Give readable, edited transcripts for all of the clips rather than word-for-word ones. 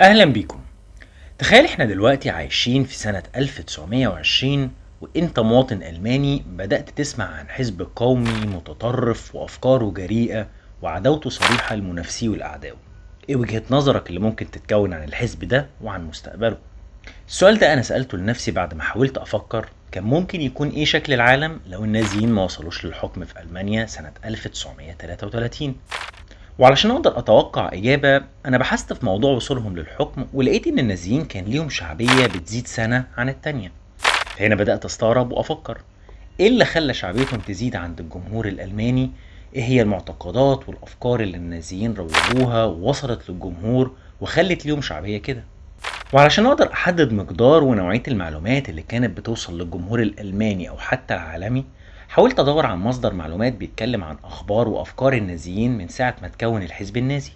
أهلا بيكم. تخيل احنا دلوقتي عايشين في سنة 1920 وانت مواطن ألماني بدأت تسمع عن حزب قومي متطرف وأفكاره جريئة وعداوته صريحة لمنافسيه والأعداء. ايه وجهة نظرك اللي ممكن تتكون عن الحزب ده وعن مستقبله؟ السؤال ده أنا سألته لنفسي بعد ما حاولت أفكر كان ممكن يكون ايه شكل العالم لو النازيين ما وصلوش للحكم في ألمانيا سنة 1933. وعلشان اقدر اتوقع اجابة انا بحثت في موضوع وصولهم للحكم ولقيت ان النازيين كان ليهم شعبية بتزيد سنة عن التانية. فهنا بدأت استغرب وافكر ايه اللي خلى شعبيتهم تزيد عند الجمهور الالماني، ايه هي المعتقدات والافكار اللي النازيين روجوها ووصلت للجمهور وخلت ليهم شعبية كده. وعلشان اقدر احدد مقدار ونوعية المعلومات اللي كانت بتوصل للجمهور الالماني او حتى العالمي، حاولت ادور عن مصدر معلومات بيتكلم عن اخبار وافكار النازيين من ساعة ما تكون الحزب النازي.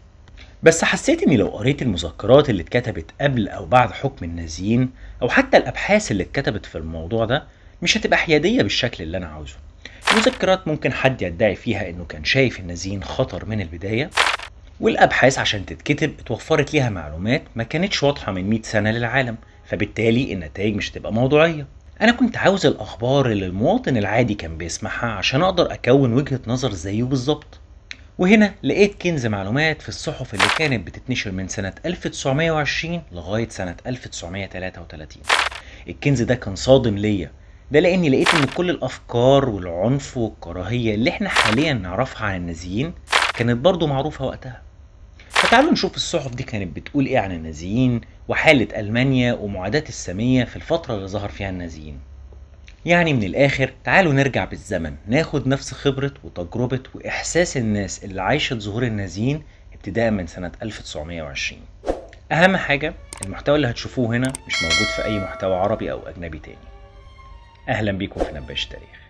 بس حسيت اني لو قريت المذكرات اللي اتكتبت قبل او بعد حكم النازيين او حتى الابحاث اللي اتكتبت في الموضوع ده مش هتبقى حيادية بالشكل اللي انا عاوزه. المذكرات ممكن حد يدعي فيها انه كان شايف النازيين خطر من البداية، والأبحاث عشان تتكتب اتوفرت ليها معلومات ما كانتش واضحة من 100 سنة للعالم، فبالتالي النتائج مش هتبقى موضوعية. أنا كنت عاوز الأخبار اللي المواطن العادي كان بيسمعها عشان أقدر أكون وجهة نظر زيه بالظبط. وهنا لقيت كنز معلومات في الصحف اللي كانت بتتنشر من سنة 1920 لغاية سنة 1933. الكنز ده كان صادم ليا، ده لأني لقيت إن كل الأفكار والعنف والكراهية اللي احنا حاليا نعرفها عن النازيين كانت برضو معروفة وقتها. فتعالوا نشوف الصحف دي كانت بتقول ايه عن النازيين وحالة ألمانيا ومعاداة السامية في الفترة اللي ظهر فيها النازيين. يعني من الآخر تعالوا نرجع بالزمن ناخد نفس خبرة وتجربة وإحساس الناس اللي عايشت ظهور النازيين ابتداء من سنة 1920. أهم حاجة المحتوى اللي هتشوفوه هنا مش موجود في أي محتوى عربي أو أجنبي تاني. أهلا بيكم في نباش تاريخ.